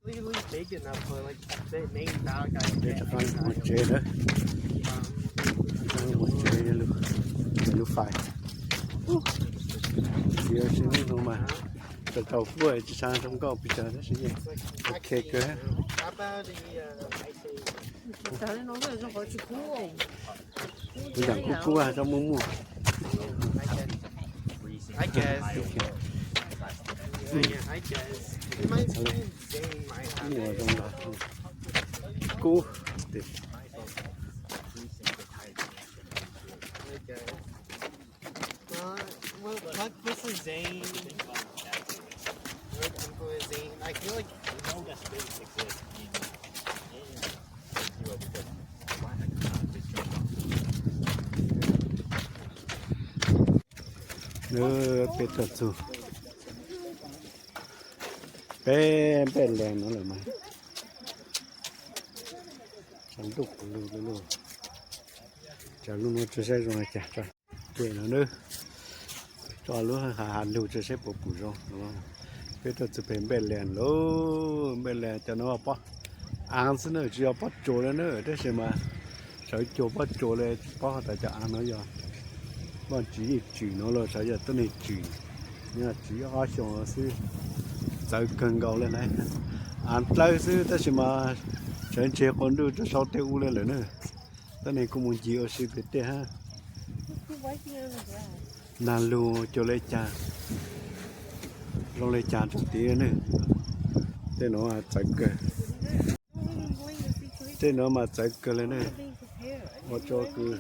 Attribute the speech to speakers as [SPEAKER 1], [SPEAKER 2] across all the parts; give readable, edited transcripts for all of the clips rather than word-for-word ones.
[SPEAKER 1] legally big enough for like the main dog guy.
[SPEAKER 2] เดี๋ยวจะฟังหมดเจนะฟังหมดเจนะลูกไฟเดี๋ยวฉันลงมาจะเตาฟุ้ยจะสร้างต้องก็พิจารณาสิโอเคเกิน
[SPEAKER 1] How about the ice age?
[SPEAKER 3] 但是侬这种好吃苦哦。
[SPEAKER 2] 不想哭啊，叫木木。
[SPEAKER 1] I guess. Yeah, I guess. It might be Zane might have
[SPEAKER 2] 我
[SPEAKER 1] it.
[SPEAKER 2] 中了，哭，对，
[SPEAKER 1] I guess. What was the Zane? What uncle is Zane? I feel like
[SPEAKER 4] no that space exists in zero because
[SPEAKER 2] เป็ดตัดสูเป็นแรงนั่นแหละมั้ยฉันดุลูจะลูกมันจะใช้ตรงไหนจ้ะเก่งแล้วเนอะจอลูกหาลูกจะใช้ปุ๊บปุ๊บเป็ดตัดจะเป็นแรงโลเป็นแรงจะน้อปะอ่างซะเนอะจะเอาปะโจแล้วเนอะได้ใช่ไหมใช้โจปะโจเลยปะแต่จะอ่างน้อยบ่chỉ nó là sẽ giờ tới này chỉ nhưng mà chỉ ở trong sư giờ cần gạo lên này ăn tới sư ta chỉ mà chơi chơi con đưa cho sau tiêu lên rồi nữa tới này cũng muốn chỉ ở sư biết đấy ha nàn lu cho lấy trà lấy trà cho tí nữa thế nó mà chạy cơ thế nó mà chạy cơ lên nữa họ cho cứ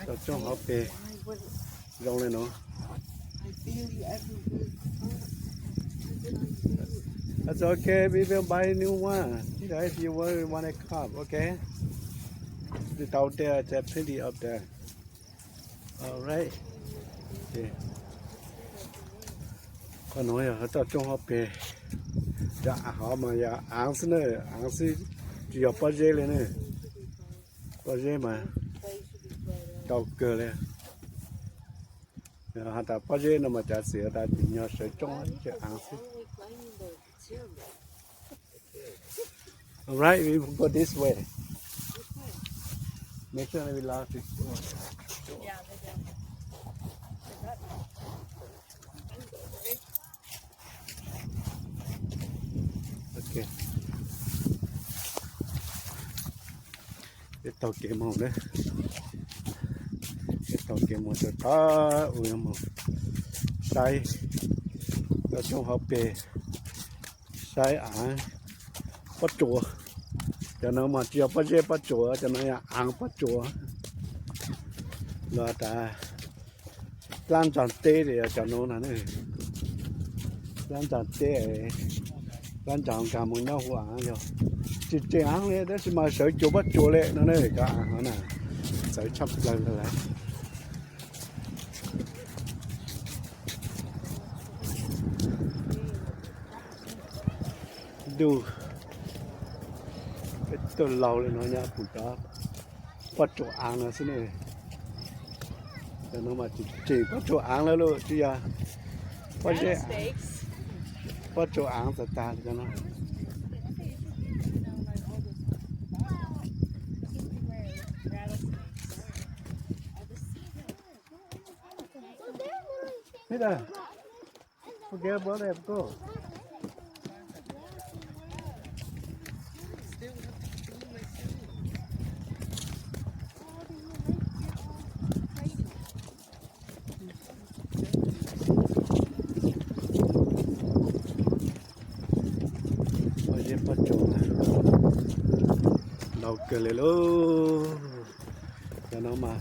[SPEAKER 2] cho trong họ về rong lên nó That's okay, we will buy a new one. If you want a cup, okay? It's out there, there's plenty up there. Alright. Okay. Con nói là họ trong họ về. Dạ họ mà dạ ăn xin nữa, ăn xin chỉ có bao nhiêu lên nữa. Bao nhiêu mà đầu cơ lên. Họ ta bao nhiêu nó mà trả sữa ta chỉ nhớ sữa trong chứ ăn xin. Alright, we will go this way. Make sure we lock it.
[SPEAKER 3] Yeah,
[SPEAKER 2] Okay. Cái tàu kiếm màu đấy. Cái tàu kiếm màu cho ta ui màu. Sai. Ở trong hộp bề. Sai án. Bắt chùa. Cho nó mà chưa bắt dê bắt chùa. Cho nó án bắt chùa. Là ta. Lan tròn tê thì cho nó là nữa. Lan tròn tê. Lan tròn cả một nhau hoa rồi. Chỉ ăn này đó mà sợ chỗ bắt chỗ lệ nó này cả nó nè sợ chắp lần lạiดูcáiตัวเราเลยเนาะเนี่ยปุ๊บก็bắt chỗ ăn nó xí nàyแต่nó mà chỉ bắt chỗ ănแล้วลูกจีอะbắt chỗ ănแต่ตาจะเนาะHey there. Forget about it. Go. Oye, pachona. Đâu cơ lê lô. Cho nó mà.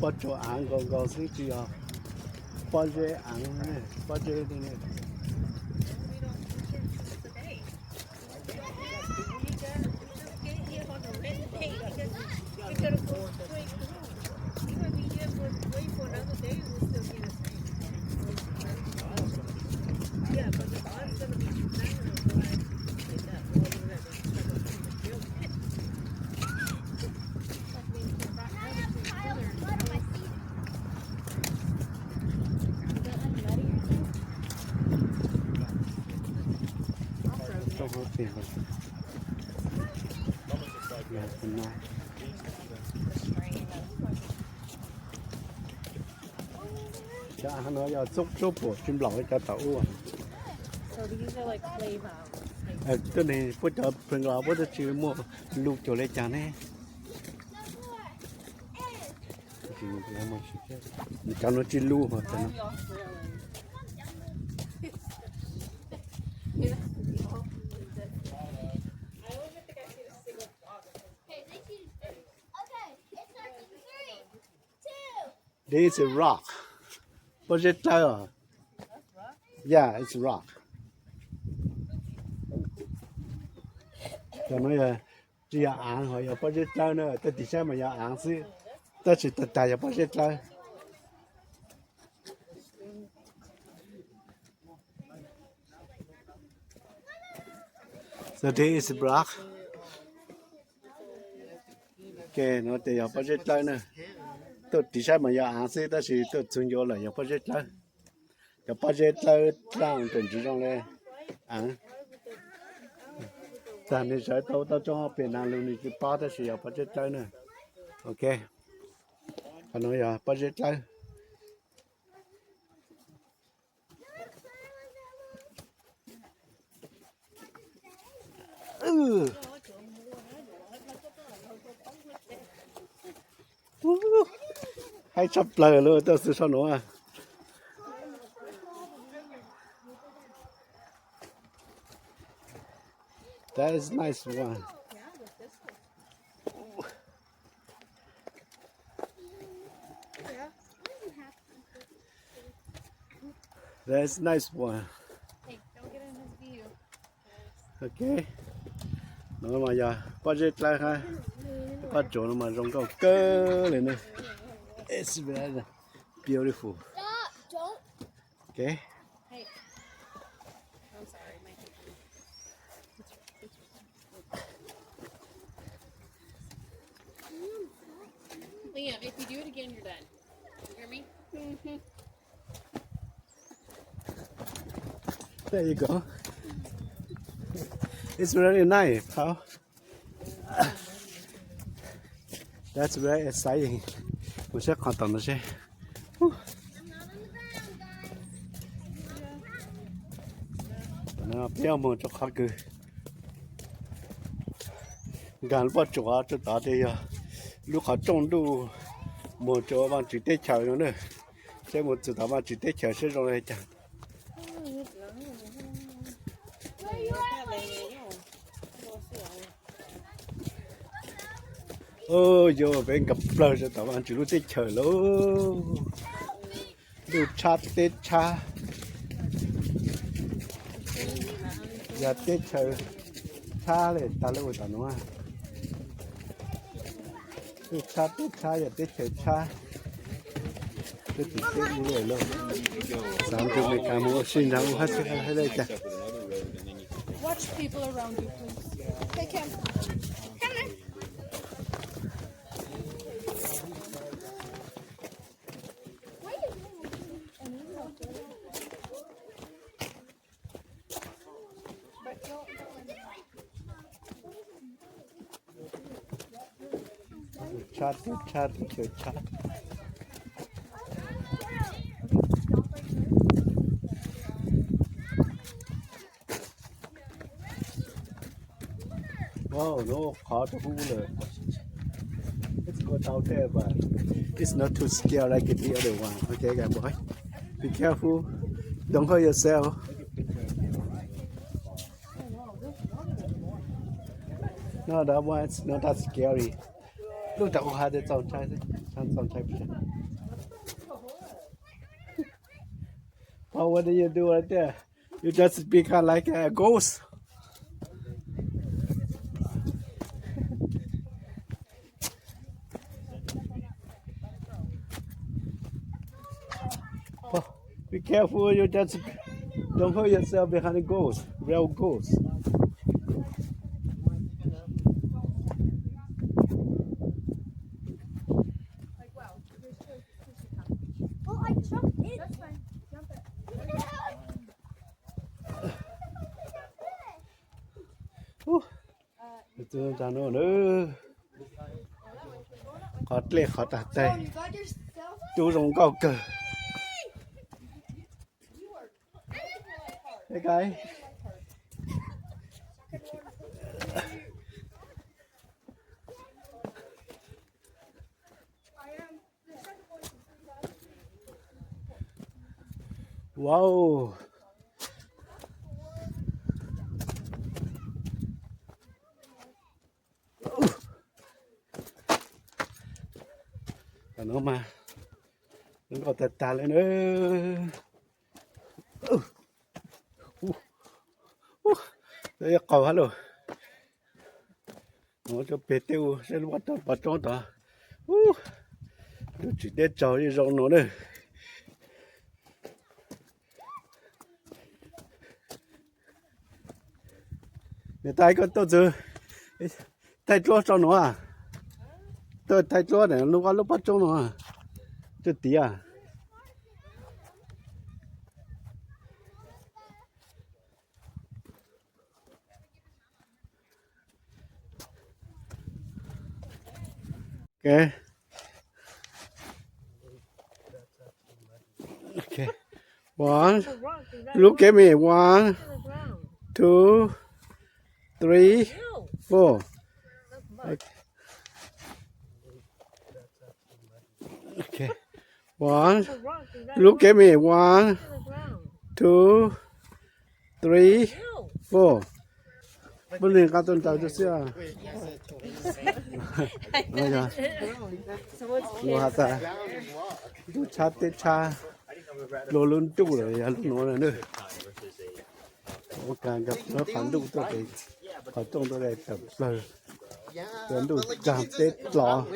[SPEAKER 2] Bắt chỗ ăn còn xíu chi à. Bắt dê ăn này, bắt dê đi này. เขาเสียครับอยากเป็นมาจะอันนั้น要做薄金老一个豆啊
[SPEAKER 3] So these are like clay mounds.
[SPEAKER 2] ตัวนี้พวกจะเพิ่งเราพวกจะชื่อมั่วลูกโจเลยจานนี่จริงๆแล้วมันชื่อมีการว่าจิลูมาแต่นะ This is a rock. What's it tire? Yeah, it's rock. Cho nó là chỉ là án hỏi là bao nhiêu tờ nữa, tới đi xem mà là án chứ, tới chỉ tới tài là bao nhiêu tờ. So this is rock. Okay, nó thì là bao nhiêu tờ nữa. Tôi đi xem mà là án chứ, tới chỉ tôi chọn vô là bao nhiêu tờ. Là bao nhiêu tờ trang từng chỉ trong này án. Tại nên sẽ tao cho biển Nam luôn đi ba tới sẽ bắt chết chơi nữa, ok, anh nói giờ bắt chết chơi, hay sắp lời luôn, tao sẽ sao nữa à? That is nice one. That is nice one.
[SPEAKER 3] Hey, don't get in his view.
[SPEAKER 2] Okay. Nó mà giờ budget lại ha. Bắt chỗ nó mà rong câu cơ lên này. It's very beautiful. Okay.
[SPEAKER 3] Hey. I'm sorry, my Liam, if you do it again, you're done. You hear me?
[SPEAKER 2] There you go. It's very nice, pal. That's very exciting. Mình sẽ còn tầm nó sẽ. Nó béo mồm cho khó cười. Gần bắt chó cho ta đây à. Lúc họ trông đủ một chỗ bạn chỉ tết chờ nữa. Sẽ một chỗ bạn chỉ tết chờ sẽ rồi chẳng. Ôi dồi bên gặp lời cho tao bạn chỉ lúc tết chờ luôn. Đủ cha tết cha. Giờ tết chờ cha này ta lấy tao nữa. Đủ cha tết cha giờ tết chờ cha. Tết tết như vậy luôn. Sáng từ mấy cái mua xin ra hết hết đây cha.
[SPEAKER 3] Watch people around you, please. Hey, Kim. Come on.
[SPEAKER 2] Chat, chat, chat. Oh no, hard to pull. Let's go down there, but it's not too scary like the other one. Okay, guys, boy, be careful. Don't hurt yourself. No, that one's not that scary. Look at how they don't try it. Don't try it. Oh, what do you do right there? You just become like a ghost. Oh, be careful, you just don't hurt yourself behind the ghost, real ghost.
[SPEAKER 5] Oh, I jumped in. That's fine. Jump it.
[SPEAKER 2] Itu jano ne. Khot le khot ta tai.
[SPEAKER 5] You got yourself?
[SPEAKER 2] Tu rong cao cơ. Hey guys. Wow. Nó mà nó có tạt tạt lên nữa. Đây cầu hả luôn. Nó cho bê tiêu sẽ bắt trốn đó. Tôi chỉ để cho đi rong nó nữa. Người ta có tôi chưa tay chua cho nó à tôi tay chua này lúc bắt trốn nó à chứ tí à okay okay one look at me 1 2 3 4 okay 1 look at me 1 2 3 4 Bên này cá tôn tàu cho xíu à đây rồi lô hạt ta chú cha tê cha lô luôn chú rồi lúc nó này nữa càng gặp nó phản đủ tôi thì ở trong tôi đây tập lời đến đủ giảm tê lò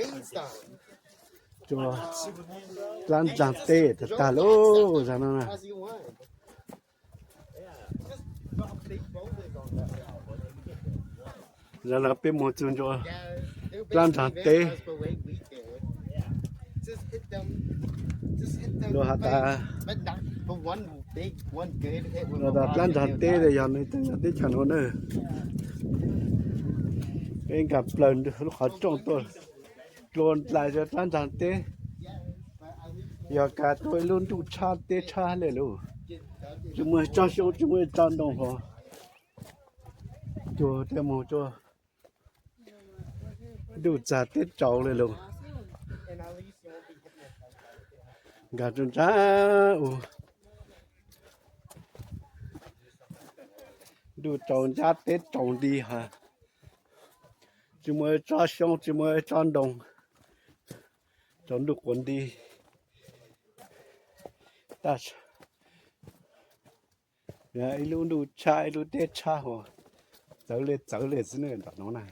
[SPEAKER 2] cho lan giảm tê thật ta lô ra nó nè ra là bên một chân cho lan giảm tê lô hạt ta rồi đặt lan giảm tê để giờ này tăng tê chẳng hơn nữa bên gặp lần lúc họ trong tôi luôn lại cho lan giảm tê giờ cả tôi luôn tụ cha tê cha lên luôn chúng mới cho số chúng mới cho đồng hồ cho thêm một cho đủ trả tết trâu lên luôn gà chân cha đủ trồng cha tết trồng đi hả chúng mới cho xong chúng mới cho đồng trồng được quần đi ta ya luôn đủ cha luôn tết cha hồ trở lên xin nữa nó này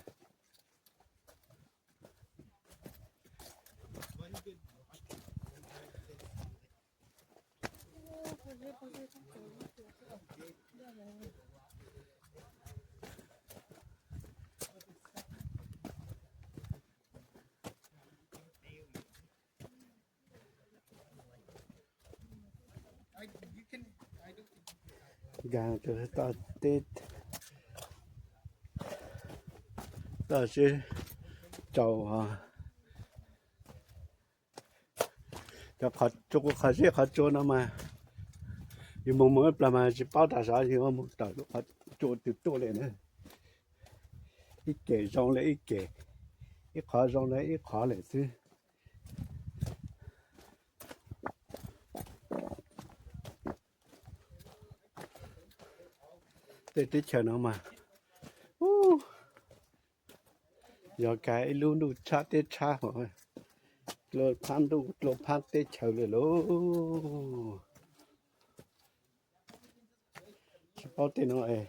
[SPEAKER 2] gà cho ta tết ta sẽ trầu cho khát cho có khát sẽ khát cho nó mà nhưng mà mới là mà chỉ bao ta sao thì không một tờ lúc khát cho từ to lên nữa ít kể rong lại ít kể ít khó rong lại ít khó lại chứ tết chờ nó mà giờ cái luôn đủ cha tết cha rồi rồi phan đủ rồi phan tết chờ rồi luôn bao tiền rồi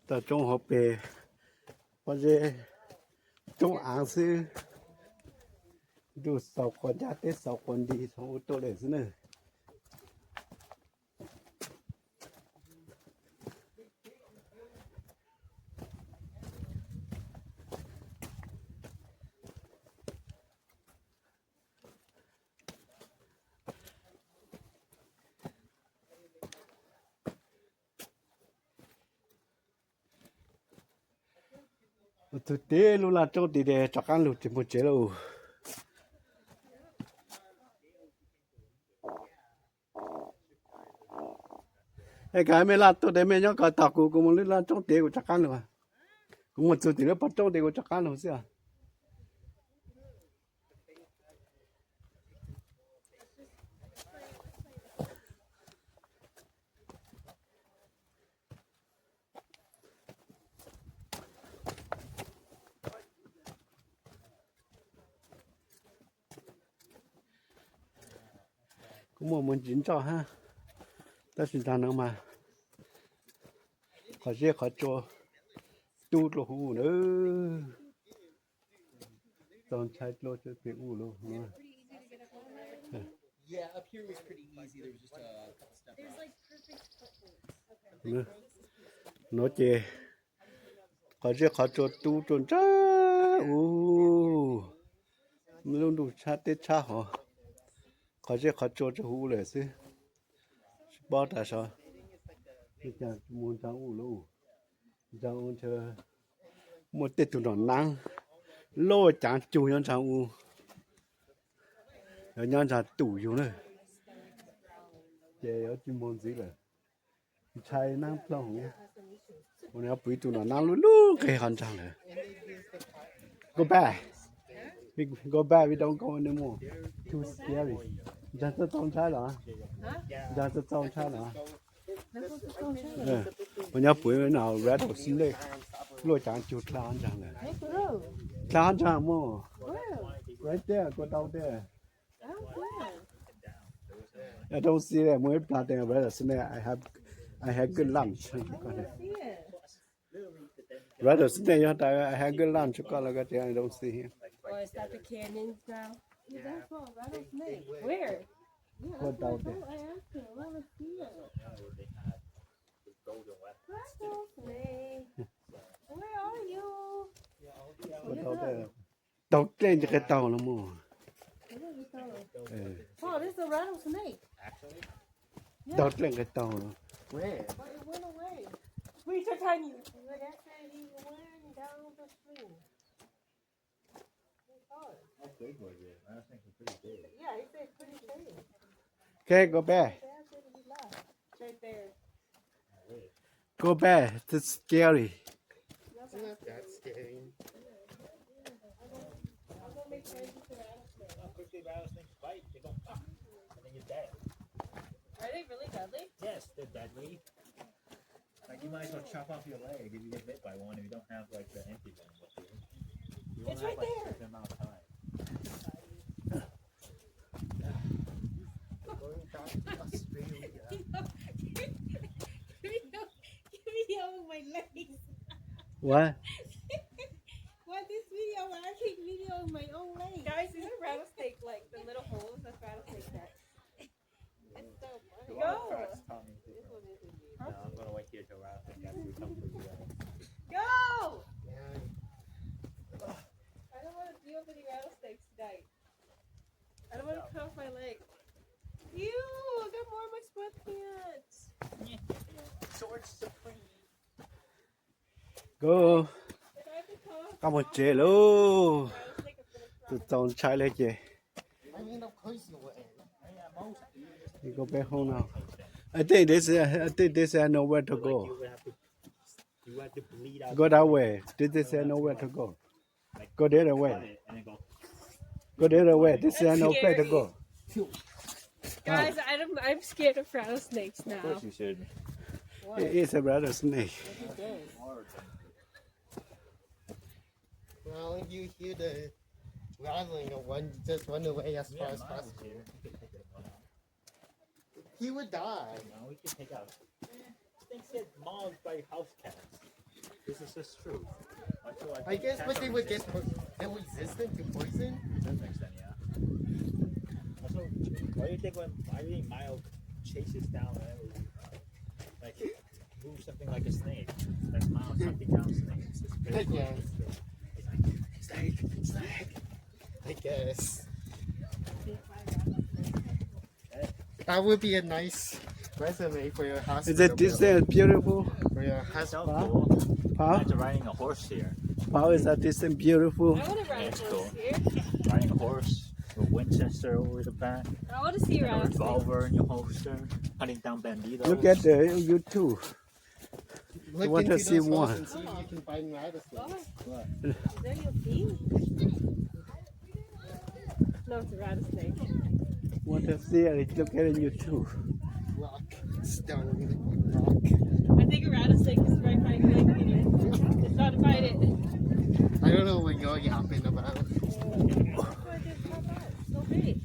[SPEAKER 2] ta trong hộp bề bao giờ trong áng sư đủ sáu con cha tết sáu con đi xong ô tô để thế này tu te lu la cho ti de cho kan lu ti mo che lo ai cái me la to de me nhá ka ta ku mo lu la cho te ku cho kan lu ku mo tu ti le pa cho te ku cho kan lu sia cũng một muốn chín cho ha ta xin ta nữa mà khó dễ khó cho tu lo hú nữa toàn chạy lo cho bị u luôn
[SPEAKER 4] Yeah, up here was pretty easy. There was just a couple steps.
[SPEAKER 2] nữa nó chê khó dễ khó cho tu trốn cha luôn đủ cha tết cha hả khó dễ khó cho húเลยสิbao ta sao cái cha muốn cháu u luôn cháu chờ một tết tụi nó nắng lôi chẳng chui nhân cháu u rồi nhân cháu tủ vô nữa chơi ở chuyên môn gì rồi chạy nắng plong nhé hôm nay bữa tụi nó nắng luôn luôn cái hành trang này go back we don't go anymore too scary just a tông trái rồi just a tông trái rồi hôm nay bữa nào rattlesnake lôi chẳng chuột lan chẳng này lan chẳng mua right there go down there I don't see that when planting a rattlesnake I had good lunch rattlesnake I had good lunch I don't see him
[SPEAKER 3] Oh, is that the canyons now? Yeah, that's all rattlesnake. Where?
[SPEAKER 2] go down there
[SPEAKER 3] I asked him. I want to see it. Rattlesnake. Where are you?
[SPEAKER 2] go down there tàu lên cho cái tàu nó mua
[SPEAKER 3] Oh, this is a rattlesnake.
[SPEAKER 2] tàu lên cái tàu nó
[SPEAKER 1] Where?
[SPEAKER 3] But it went away. Wait, so tiny. But that said he went down the stream.
[SPEAKER 4] How big was it? I think it was pretty big.
[SPEAKER 3] Yeah, he said pretty big.
[SPEAKER 2] okay go back
[SPEAKER 3] Dad said he left. Right there.
[SPEAKER 2] go back it's scary
[SPEAKER 1] It's not that scary.
[SPEAKER 3] I'm gonna make sure you can rattlesnake.
[SPEAKER 4] How quickly rattlesnakes bite? They go pop, and then you're dead.
[SPEAKER 3] Are they really deadly?
[SPEAKER 4] Yes, they're deadly. Like you might as well chop off your leg if you get bit by one if you don't have like the empty one with you. You
[SPEAKER 3] It's
[SPEAKER 4] won't
[SPEAKER 3] right
[SPEAKER 4] have, like,
[SPEAKER 3] there.
[SPEAKER 4] a certain amount of time.
[SPEAKER 1] Going back to Australia.
[SPEAKER 3] Give me over my legs.
[SPEAKER 2] what
[SPEAKER 3] What this video? When I take video of my own legs. Guys, these are rattlesnake like the little holes. That's rattlesnake net. It's so funny.
[SPEAKER 4] The one cracks Tommy different. No, I'm gonna wait here till rattlesnake actually comes with you.
[SPEAKER 3] Go!
[SPEAKER 1] Yeah.
[SPEAKER 3] I don't want to deal with any rattlesnakes tonight. I don't want to cut off my leg. Ew! I got more of my sweatpants.
[SPEAKER 4] George Supreme.
[SPEAKER 2] go
[SPEAKER 3] If I have to cut off
[SPEAKER 2] come on chế luôn
[SPEAKER 3] rattlesnake, I'm gonna
[SPEAKER 2] tụi tao chạy lên chế
[SPEAKER 1] I mean, of course you wouldn't.
[SPEAKER 2] you go back home now I think this is nowhere to go
[SPEAKER 4] You have to bleed out.
[SPEAKER 2] go that way this is nowhere to go go the other way
[SPEAKER 4] Cut it and then
[SPEAKER 2] go the other way this is no place to go
[SPEAKER 3] Guys, I'm scared of rattlesnakes
[SPEAKER 4] Of
[SPEAKER 3] now.
[SPEAKER 4] course you should.
[SPEAKER 2] it is a rattlesnake
[SPEAKER 1] Well, if you hear the rattling of one, just run away as far as
[SPEAKER 4] Miles
[SPEAKER 1] possible.
[SPEAKER 4] here. We could take it one out.
[SPEAKER 1] He would die.
[SPEAKER 4] No, we could take out. Things get mauled by house cats. This is just true.
[SPEAKER 1] I guess, but they would get they're resistant to poison.
[SPEAKER 4] To some extent, yeah. Also, why do you think Miles chases down like move something like a snake? That's Miles hunting down snakes. It's very cool.
[SPEAKER 1] Yes. Snake. I guess. That would be a nice resume for your house.
[SPEAKER 2] Is it this is beautiful?
[SPEAKER 1] For your house.
[SPEAKER 4] So
[SPEAKER 2] Huh?
[SPEAKER 4] cool.
[SPEAKER 2] Huh?
[SPEAKER 4] Imagine riding a horse here.
[SPEAKER 2] How is that this is beautiful?
[SPEAKER 3] I want to ride a
[SPEAKER 4] That's
[SPEAKER 3] horse
[SPEAKER 4] cool.
[SPEAKER 3] here.
[SPEAKER 4] Riding a horse with Winchester over the back.
[SPEAKER 3] I want to see
[SPEAKER 4] And a
[SPEAKER 3] rattlesnakes.
[SPEAKER 4] revolver in your holster. Hunting down banditos.
[SPEAKER 2] Look at the YouTube.
[SPEAKER 1] Look
[SPEAKER 2] want to
[SPEAKER 1] into
[SPEAKER 2] see
[SPEAKER 1] those holes
[SPEAKER 2] one.
[SPEAKER 1] and see if you can find rattlesnakes.
[SPEAKER 3] Is that your feet? No, it's a rattlesnake.
[SPEAKER 2] Want to see it? Look at it YouTube.
[SPEAKER 1] Rock. Stone. Rock.
[SPEAKER 3] I think a rattlesnake is right by your leg. It's not to fight it.
[SPEAKER 1] I don't know what you're yapping about.
[SPEAKER 3] So big.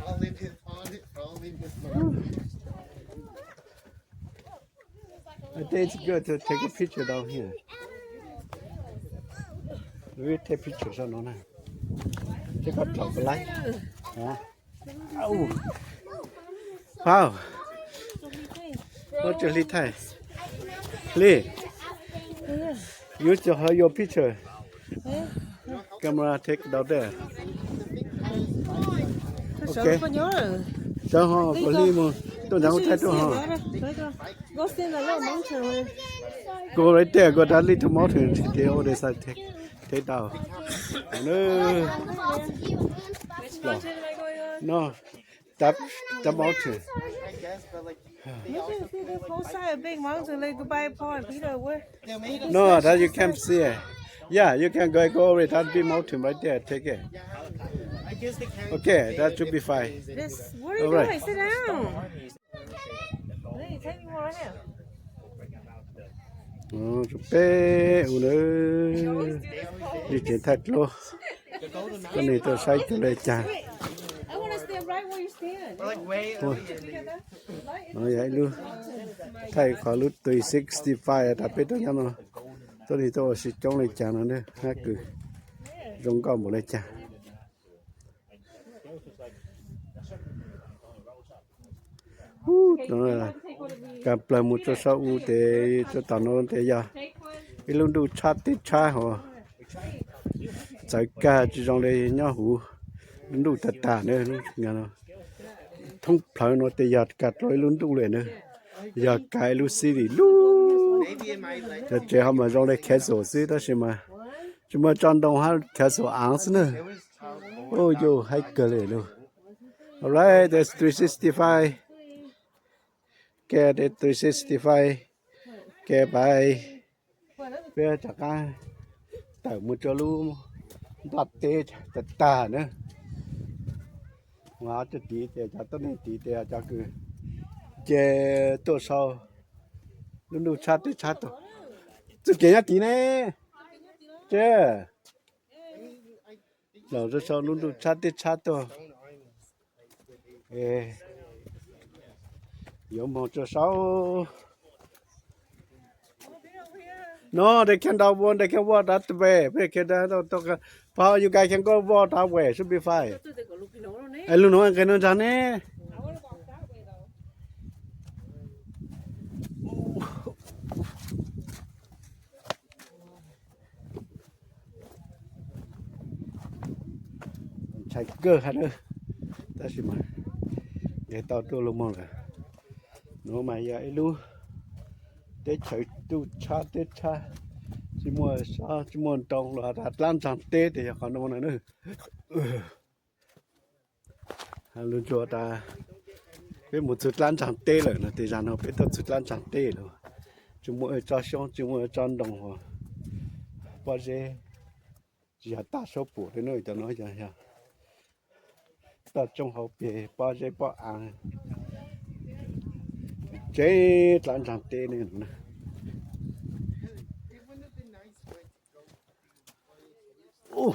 [SPEAKER 1] All in his on it, all in his mouth.
[SPEAKER 2] I think it's good to take a picture down here. We take pictures on that. Take a top light. Huh? Oh. Wow. What's your Lee Thai? Lee. Use your picture. Camera take it out there. Okay. Cho họ có Lee mà. Tôi đang thấy cho họ.
[SPEAKER 3] Go stand a little mountain.
[SPEAKER 2] Go right there. Go that little mountain. They all decide take down. No.
[SPEAKER 3] Which mountain am I going on?
[SPEAKER 2] No. That mountain.
[SPEAKER 1] I guess, but like
[SPEAKER 3] You can see this whole side of big mountain like Dubai Pond. Peter, where?
[SPEAKER 1] they made us.
[SPEAKER 2] No, that you can't see it. Yeah, you can go over that big mountain right there. Take it.
[SPEAKER 1] I guess they can't.
[SPEAKER 2] Okay, that should be fine.
[SPEAKER 3] This. What are you
[SPEAKER 2] All right.
[SPEAKER 3] doing? Sit down. Hey, take me more here.
[SPEAKER 2] Bé nữa. Đi trên thật luôn. Cái này tôi sai cho lấy chả.
[SPEAKER 3] I want to stand right where you stand.
[SPEAKER 1] We're like way over here.
[SPEAKER 2] Nó vậy luôn. Thầy khó lúc 365 đã biết tôi nhắm rồi. Tôi thì tôi sẽ chống lấy chả nó nữa. Hát cứ. Giống con một lấy chả. Nó là cặp lại một chỗ sau để cho tao nó để giờ cái luôn đủ chát tít chá họ trái cá chỉ trong đây nhá hú luôn đủ tất cả nữa nghe nó thông phơi nó để giờ cắt rồi luôn đủเลยnữa giờ cái luôn xí đi luôn
[SPEAKER 1] Maybe in my like
[SPEAKER 2] giờ chỉ họ mà trong đây khét sổ xí đó xem mà chúng mà trong đông ha khét sổ áng xí nữa
[SPEAKER 1] it was child.
[SPEAKER 2] ôi yo hay cờเลยluôn alright that's 365 Get it 365 Get by Bây chắc ai Tại một chỗ lưu Đặt tê Tất tà nữa Hóa cho tí tê Chắc tốt này tí tê Chắc cứ Chê tổ sau Lúc đủ chát tê chát tổ Chứ kể nhá tí nè Chê Lâu cho sau lúc đủ chát tê chát tổ Ê Yo mo cho sao No, they can down one, they can walk that way. They can down Paul, you guys can go walk that way, should be fine. I don't know, can you
[SPEAKER 3] I
[SPEAKER 2] know?
[SPEAKER 3] want to walk that way though.
[SPEAKER 2] Chạy cơ hả nữa. Ta xin mà. Để tao tôi luôn mong là. Nó mà vậy luôn. Để chạy tu cha tê cha. Chỉ mua sao chỉ mua trong là đặt lan chẳng tê thì còn đâu nữa nữa. Luôn cho ta cái một chút lan chẳng tê rồi nó thì ra nó biết tao chút lan chẳng tê rồi. Chỉ mua cho xong chỉ mua cho đồng hồ. Bao giờ chỉ ta số phụ thế nữa cho nó giờ ha. Ta trong hộp về bao giờ bao ăn. Chế lan chẳng tê này nữa.
[SPEAKER 1] It wouldn't have been nice for it to go.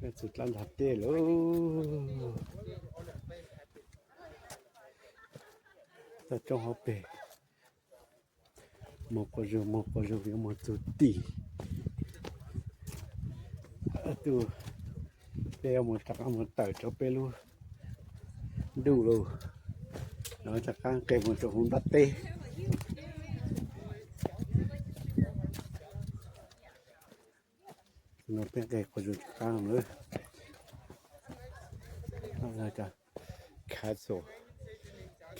[SPEAKER 2] Cái chút lan chẳng tê luôn. Ta trong hộp về. Một con rượu với một chút tỉ. Tu đeo một chắc một tờ cho pe luôn đủ luôn nó chắc ăn kèm một chỗ không bắt tê nó biết cái của chúng ta nữa là cả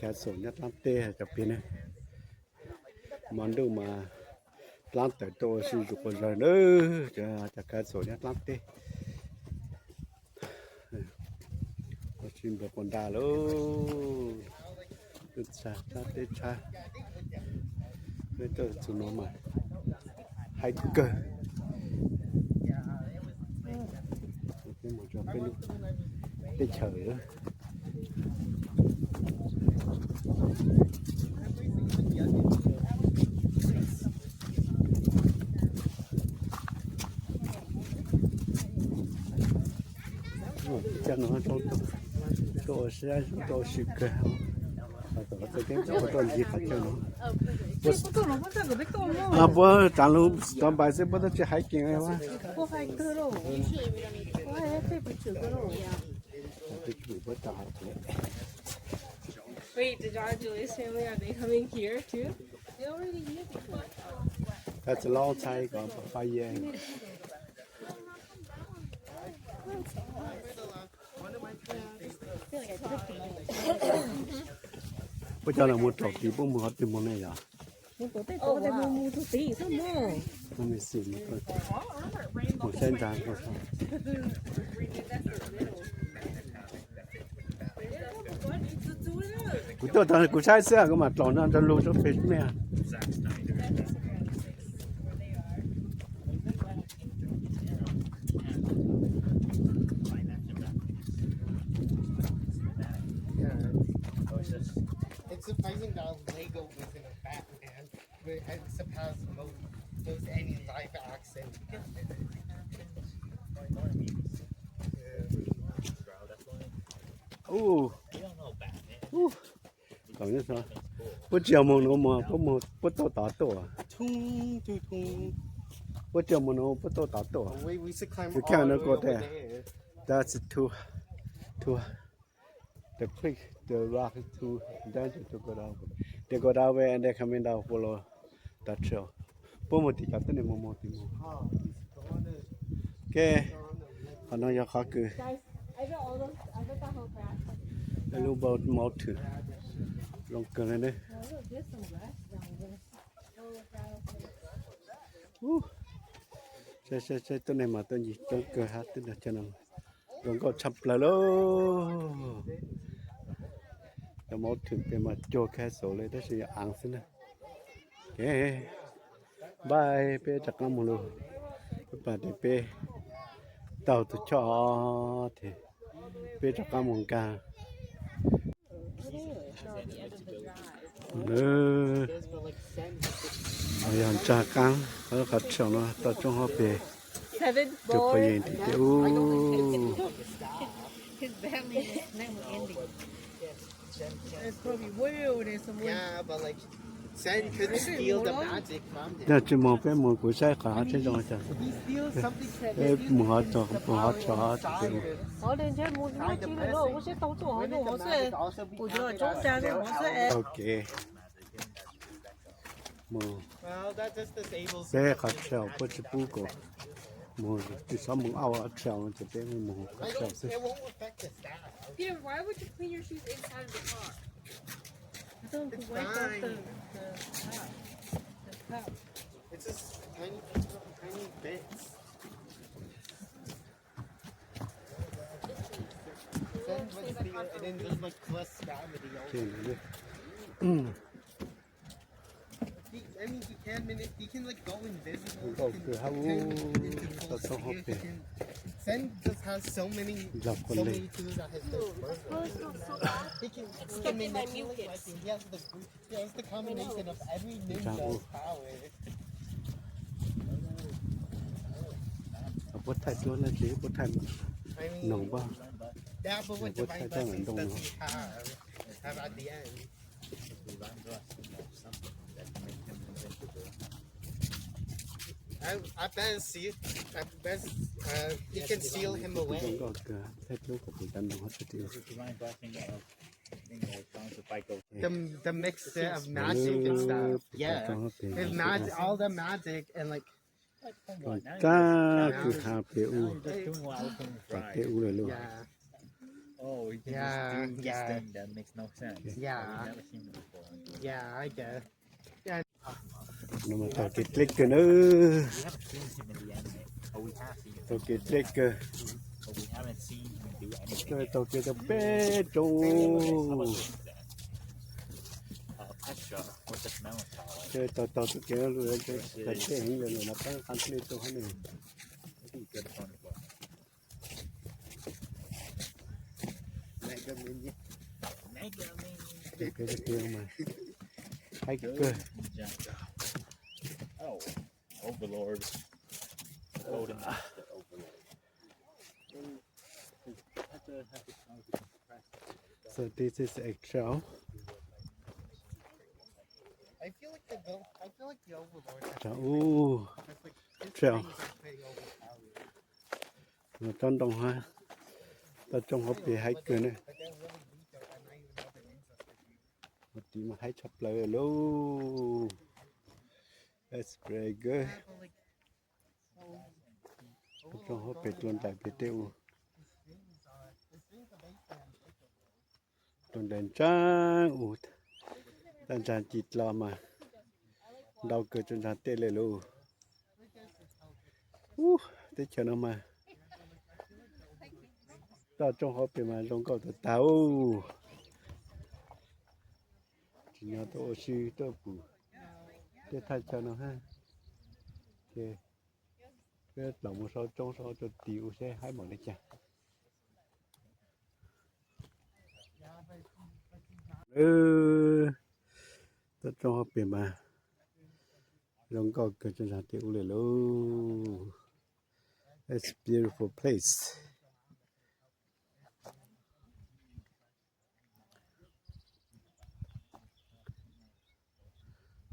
[SPEAKER 2] cá sổ nhất lắm tê cả bên này món đồ mà lắm tới tôi sử dụng còn rồi nữa cho cá sổ nhất lắm tê chim bờ con đà luôn được cha tê cha bây giờ chúng nó mà hay cơ cái một chỗ bên để chờ nữa cho nó chỗ sẽ chỗ sự cơ tôi cái chỗ gì phải cho nó à bữa chẳng lúc tầm bài sẽ bắt đầu chơi hiking ấy mà
[SPEAKER 3] 不还割肉，我还配不吃割肉。
[SPEAKER 2] cái chủ bắt đầu
[SPEAKER 3] Wait, did John and Julie's family, are they coming here too? They already here before.
[SPEAKER 2] that's a long time ago 5 years bây giờ là một trò kỳ bông một từ món này à
[SPEAKER 3] Oh, wow.
[SPEAKER 2] nó mới xịn một sen trắng của sao của tôi thằng của sai xe cái mặt tròn nó cho lô cho phết nè
[SPEAKER 1] It's surprising that Lego was in a Batman, but it surpassed most any live action.
[SPEAKER 2] ô
[SPEAKER 4] You don't know Batman.
[SPEAKER 2] còn như sao bữa chiều mà nó mà có một bữa to tỏ tổ
[SPEAKER 1] Tung, tung, tung.
[SPEAKER 2] bữa chiều mà nó bữa to tỏ tổ
[SPEAKER 1] We used to climb
[SPEAKER 2] You
[SPEAKER 1] all
[SPEAKER 2] can't
[SPEAKER 1] the
[SPEAKER 2] go
[SPEAKER 1] way over
[SPEAKER 2] there.
[SPEAKER 1] there.
[SPEAKER 2] that's too the quick the rock is too dangerous to go down they go that way and they coming down follow that trail bố một tí cả tên này một tí một ok còn nó giờ khó cứ
[SPEAKER 3] Guys, I got all those, I got that whole craft.
[SPEAKER 2] cái lúc bao máu thử lòng cờ này đấy
[SPEAKER 3] Oh, look, there's some grass down there. Oh, look,
[SPEAKER 2] chơi tên này mà tên gì tên cờ hát tên là chân nào lòng có chập là luôn cái máu thử để mà cho cái số lấy đó sẽ ăn xin nè ok bye pe chặt lắm luôn các bạn để pe tàu từ cho thì pe chặt lắm một ca nữa ở nhà cha căng ở khách sạn nó tao trong họ pe
[SPEAKER 3] Seven
[SPEAKER 2] chụp
[SPEAKER 3] boys.
[SPEAKER 2] cái gì thì
[SPEAKER 3] His Batman name was Andy. It's probably Will. There's some
[SPEAKER 1] Yeah, but like, Sen could steal the magic from him.
[SPEAKER 2] giờ chỉ một cái một của sai cả trên đó chứ
[SPEAKER 1] He steals something.
[SPEAKER 2] cái một họ cho thì
[SPEAKER 3] 我连这木头记得了，我是到处好多，我是我觉得中间的我是
[SPEAKER 2] ok một
[SPEAKER 1] Well, that just disables.
[SPEAKER 2] bé khách sạn có chỉ bu cổ một chỉ sáu một ao ở sạn chỉ bé một khách
[SPEAKER 1] I
[SPEAKER 2] sạn
[SPEAKER 1] don't, it won't affect the staff.
[SPEAKER 3] Peter, why would you clean your shoes inside of the car? Don't
[SPEAKER 1] It's
[SPEAKER 3] wipe off
[SPEAKER 1] fine.
[SPEAKER 3] the cup.
[SPEAKER 1] It's just tiny bits. Sen would steal it and then just like plus gravity over.
[SPEAKER 2] trên này
[SPEAKER 1] I mean, he can like go invisible.
[SPEAKER 2] Go
[SPEAKER 1] He
[SPEAKER 2] to
[SPEAKER 1] can
[SPEAKER 2] how-
[SPEAKER 1] turn into full
[SPEAKER 2] that's so
[SPEAKER 1] speed.
[SPEAKER 2] happy.
[SPEAKER 1] He can- Sen just has so many
[SPEAKER 2] Love
[SPEAKER 1] so
[SPEAKER 2] Conley.
[SPEAKER 1] many tools at his disposal. He can manipulate everything. He has the combination of every ninja's power.
[SPEAKER 2] bớt thay chỗ là chỉ bớt thay
[SPEAKER 1] I mean,
[SPEAKER 2] nồng bao
[SPEAKER 1] yeah, but what
[SPEAKER 2] What
[SPEAKER 1] divine
[SPEAKER 2] type of
[SPEAKER 1] blessings
[SPEAKER 2] don't
[SPEAKER 1] does
[SPEAKER 2] know.
[SPEAKER 1] he have at the end? I bet he can seal him
[SPEAKER 2] cũng
[SPEAKER 1] away.
[SPEAKER 2] có cái thay chỗ của người ta nó sẽ tiêu
[SPEAKER 4] Divine blessing of being like bounce the bike over.
[SPEAKER 1] The mixture of magic and stuff. Yeah. His magic, all the magic and like
[SPEAKER 4] Come on, now
[SPEAKER 2] จ้า
[SPEAKER 4] you're
[SPEAKER 2] คือหาเปอู
[SPEAKER 4] just doing what open
[SPEAKER 2] เป
[SPEAKER 4] fried.
[SPEAKER 2] อูเลยลูก
[SPEAKER 1] Yeah,
[SPEAKER 4] Oh, you can
[SPEAKER 1] Yeah,
[SPEAKER 4] just do this
[SPEAKER 1] yeah.
[SPEAKER 4] thing that makes no sense.
[SPEAKER 1] Yeah.
[SPEAKER 4] I've never seen it before.
[SPEAKER 1] yeah, I guess.
[SPEAKER 2] นมาตอกิดเล็กกันเออ
[SPEAKER 4] We haven't seen him in the anime. Oh, we have seen him.
[SPEAKER 2] ตอกิดเล็กกัน
[SPEAKER 4] But we haven't seen him do
[SPEAKER 2] เจอ
[SPEAKER 4] anything.
[SPEAKER 2] ตอกิดจะเป็ดโจ
[SPEAKER 4] How about this then? Petra with the melon tower.
[SPEAKER 2] เจอตอตอตุกเกลือจะจะเจ๋งเลยนะตั้งคันเปตัวให้หนึ่ง
[SPEAKER 4] This is good fun. But
[SPEAKER 1] Mega Minion.
[SPEAKER 4] Mega Man.
[SPEAKER 2] เด็กก็จะเกลือมาให้เกลือ
[SPEAKER 4] Good job. Oh, Overlord. Golden Master Overlord. Petra has the power to compress.
[SPEAKER 2] so this is actual
[SPEAKER 1] I feel like the Overlord has
[SPEAKER 2] จ้าอู้
[SPEAKER 1] like his
[SPEAKER 2] Trail.
[SPEAKER 1] things are pretty overpowered.
[SPEAKER 2] เราต้องต้องฮะตอจงเขาเปให้เกลือเนี่ย
[SPEAKER 1] But they're really weak though, and I even know their names are pretty.
[SPEAKER 2] มาตีมาให้ชับเลยลู that's very good
[SPEAKER 1] Yeah, but like, so
[SPEAKER 2] จงเขาเป็ดลนแต่เป็ดเต้า
[SPEAKER 1] his things are based on Overlord.
[SPEAKER 2] ตนเดินจ้างอูดตันจานจิตลามาเราเกิดจนจานเต้เลยลูอู้เต้เชิญมาต่อจงเขาเป็นมาลงก็ตัวเต้าจิญาตัวชื่อตัวปู่เต้ท่านเชิญฮะเจ้เพื่อหลังมือเขาจงเขาจะติวใช่ให้หมดเลยจ้ะตัวจงเขาเป็นมาลงก็เกิดจนจานเต้เลยลู It's a beautiful place.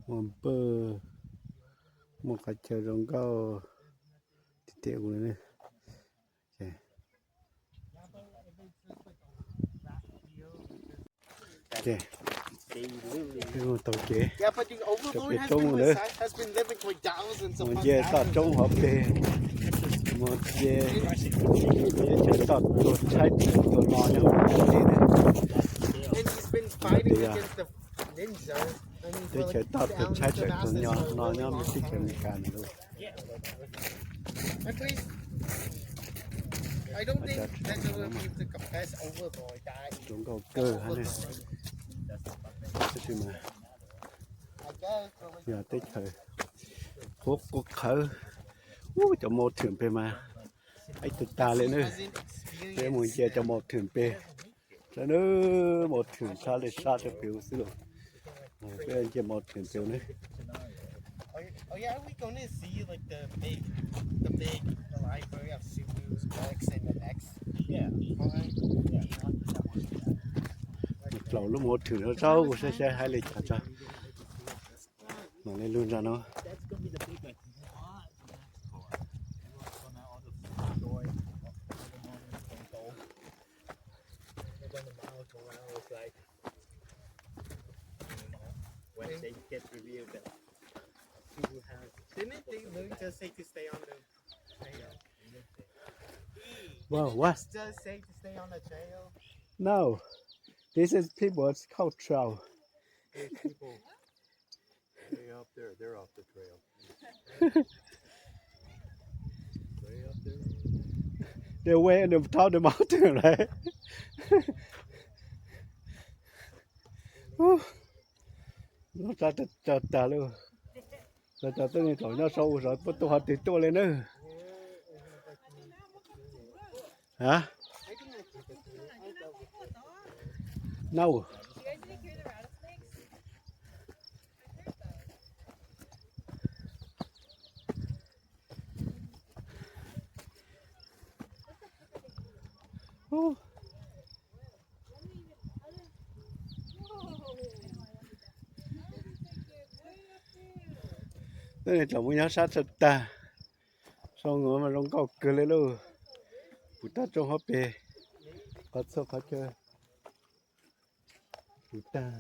[SPEAKER 2] Một bờ một cái chợ rong cao thì tiệu này nè. Okay.
[SPEAKER 4] They literally
[SPEAKER 2] Cái con tàu chế.
[SPEAKER 1] Yeah, but the Overlord
[SPEAKER 2] biết trông rồi đấy.
[SPEAKER 1] has been living for thousands of
[SPEAKER 2] Một
[SPEAKER 1] fucking
[SPEAKER 2] dê tọt
[SPEAKER 1] hours.
[SPEAKER 2] trong hộp bề. Một dê chợ tọt tụt chạy tụt nọ nhau.
[SPEAKER 1] And he's been fighting
[SPEAKER 2] Yeah.
[SPEAKER 1] against the ninja. I mean,
[SPEAKER 2] Để
[SPEAKER 1] for
[SPEAKER 2] chợ
[SPEAKER 1] like
[SPEAKER 2] tọt tụt chạy
[SPEAKER 1] thousands
[SPEAKER 2] chạy
[SPEAKER 1] of
[SPEAKER 2] tụt
[SPEAKER 1] hours.
[SPEAKER 2] nọ nhau mình thích cái càn luôn.
[SPEAKER 1] At least, I don't think Ninja will be able to confess Overlord that.
[SPEAKER 2] Chúng cầu cơ hả nè. Cái gì mà.
[SPEAKER 1] I guess, but like,
[SPEAKER 2] Giờ tích thời hút cuộc khởi cho một thuyền bê mà anh tự ta lên nữa
[SPEAKER 1] hasn't
[SPEAKER 2] để
[SPEAKER 1] experienced.
[SPEAKER 2] muốn chơi cho một thuyền bê cho nữa một thuyền xa để xa cho phiếu xíu rồi bây giờ một thuyền phiếu nữa
[SPEAKER 1] Oh yeah, are we going to see like the big library of Subaru's books and the next?
[SPEAKER 4] yeah.
[SPEAKER 2] một lẩu lúc một thuyền nó sâu sẽ hai lịch hả cho mà lên luôn ra nó
[SPEAKER 4] That's gonna be the big like what? So now all the joy, all the moments don't go. And then the miles go around it's like when they get revealed that people have
[SPEAKER 1] Didn't they literally just say to stay on the trail?
[SPEAKER 2] wow
[SPEAKER 1] Didn't
[SPEAKER 2] what
[SPEAKER 1] it just say to stay on the trail?
[SPEAKER 2] no this is people's culture
[SPEAKER 6] Hey, people. Way up there, they're off the trail. Way up there.
[SPEAKER 2] they're way in the top of the mountain right nó ta luôn ta tới ngày thổi nó sâu rồi bắt tôi học từ tôi lên nữa hả
[SPEAKER 1] I think I keep it here. I dealt with it.
[SPEAKER 2] no
[SPEAKER 3] You guys didn't hear the rattlesnakes? I heard those.
[SPEAKER 2] oh. Đây là chồng nhá sát thật ta xong rồi mà rong cọc cười lên luôn phụ ta trong hộp bề có sao có chơi phụ ta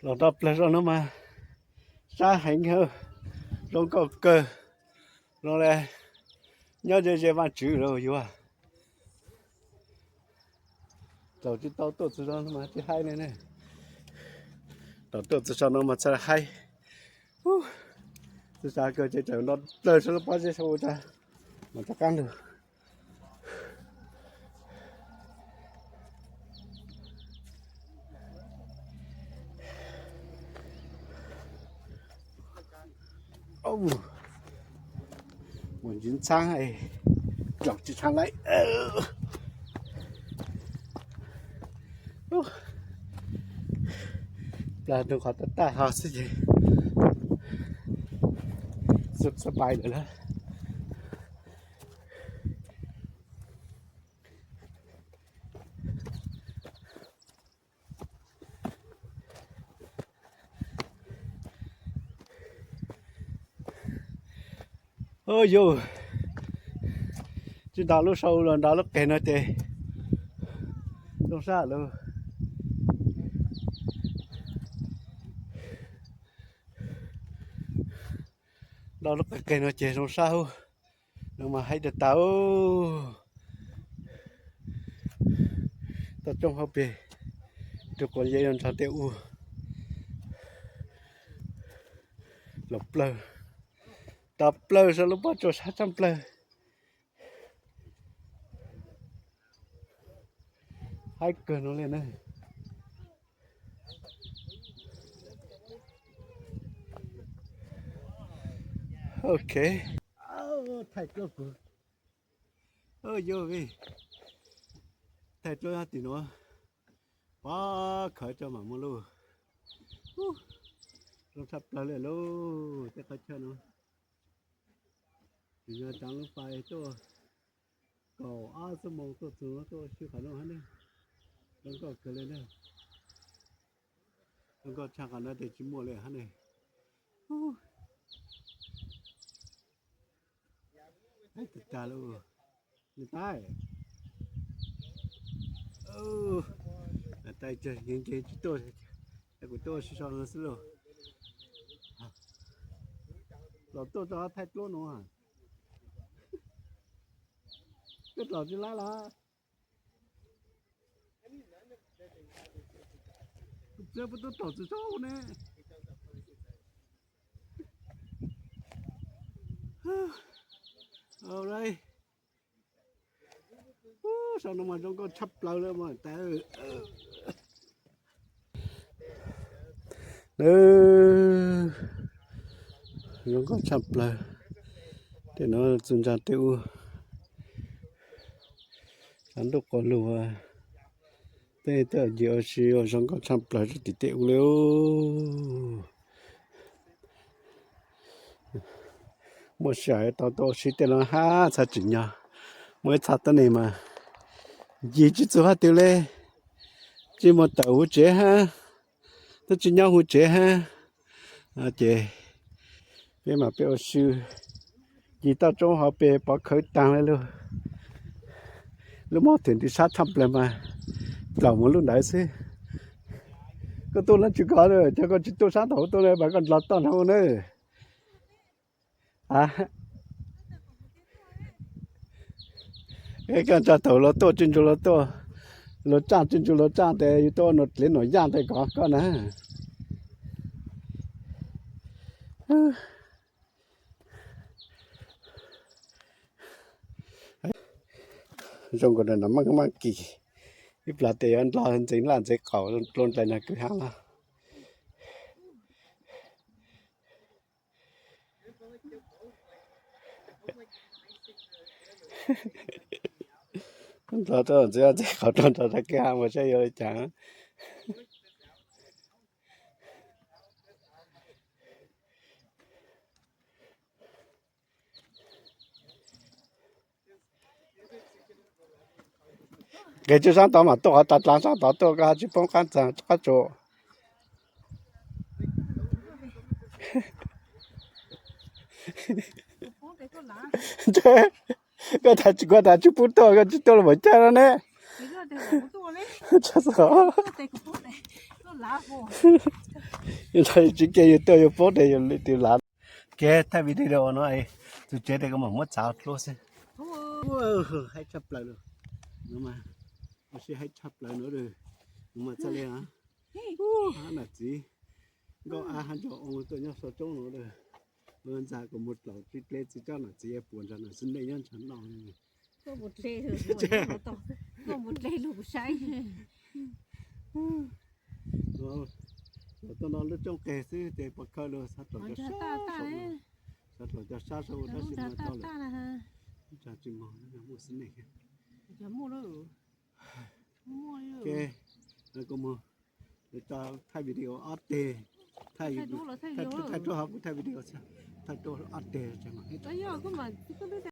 [SPEAKER 2] เราดับแล้วเรามาซาhành hơnเราcó cơเราเลยnhớจะมาchữ rồiอยู่อ่ะเราจะต่อตัวจะเรามาจะให้เนี่ยต่อตัวจะเรามาจะให้จะจะเกิดจะเราเลยเราpasจะสู้จะมันจะกันเลยโอ้มันยืนช้างไอ้หลอกจะช้างไรปลาดูขอตาหาสิสุดสบายเลยนะโอ้ยจะดาวลูกเสาเลยดาวลูกแก่นะเจ้ลูกซ่าเลยดาวลูกแก่นะเจ้ลูกซ่าลงมาให้เด็ดเต้าตัดจงเขาไปทุกคนยังยันทันเตอูหลบเลยtập plơ sao lúc bắt cho 600 plơ hai cờ nó lên đây ok thầy cho cửa vô đi thầy cho ra tí nữa quá khởi cho mà mua luôn nó sắp plơ lên luôn chắc phải chơi nữa giờ chẳng lúc phải cho cầu ao sông mông tôi thừa tôi chưa khả năng hết đi đừng có cười lên đây đừng có chẳng khả năng để chỉ mua lại hết này hết tất cả luôn người ta tay chơi những cái tôi của tôi sẽ cho nó xíu rồi tôi cho thay luôn nữa cái lò chỉ lá là chưa bắt đầu tổ chức sâu nè ở đây sao nó mà trong con chắp lâu nữa mà ta nó có chắp lâu để nó dần dần tiêu anh đúc con lùa đây tớ giờ xíu xong có chăm lại rất tỉ tệ liêu một sợi to to xí tên là ha sao chỉnh nhá mới thắt tên này mà gì chứ chưa hết tiêu lê chỉ một tàu hút chế ha tớ chỉ nhau hút chế ha chế cái mà béo xíu gì ta trong họ bé bỏ khởi tăng lên luôn lúc mà thuyền đi sát thăm lên mà lòng một lúc đấy xí có tôi nó chưa có rồi cho con tôi sát thấu tôi này bà còn lọt toàn hậu nữa cái con cho thấu nó tôi trên chỗ nó tôi nó trang trên chỗ nó trang để tôi nó lên nó giang để có nè trong cái này nó mang kỳ cái là tiền lo hơn chính là sẽ cẩu luôn tại này cứ hang à tôi sẽ cẩu luôn tại cái hang mà sẽ vô chẳng cái chú sáng tao mà tôi đặt làm sáng tao tôi cái chú phong can chẳng có chỗ cái thằng chú bút tôi cái chú tôi là mới chơi đó nè
[SPEAKER 3] 对我嘞，
[SPEAKER 2] 这是好。
[SPEAKER 3] 对个不对，我拉过。
[SPEAKER 2] 现在只给有都有包的有的拿，给他们的话呢，哎，就觉得个嘛没找路噻。哇，还差不了了，那么不是还差不了了的，那么这里啊，哦，那子，个อาหารจะองตัวนี้สดจง了的，มันจะก็หมดแล้วที่เล็กที่เจ้าน่ะจะปวดจังน่ะซึ่งได้ยันฉันนอน
[SPEAKER 3] 我不累了，我不累了，不晒。
[SPEAKER 2] 我到那里种cây是在不靠了，啥都叫啥手，啥都叫啥手，但是嘛到了，这就忙了，没事那个。
[SPEAKER 3] 就没了，没了。
[SPEAKER 2] cái nó cũng cho thay video update thay cho học thay video sao thay cho update chẳng hạn.
[SPEAKER 3] 哎呀，干嘛？这个在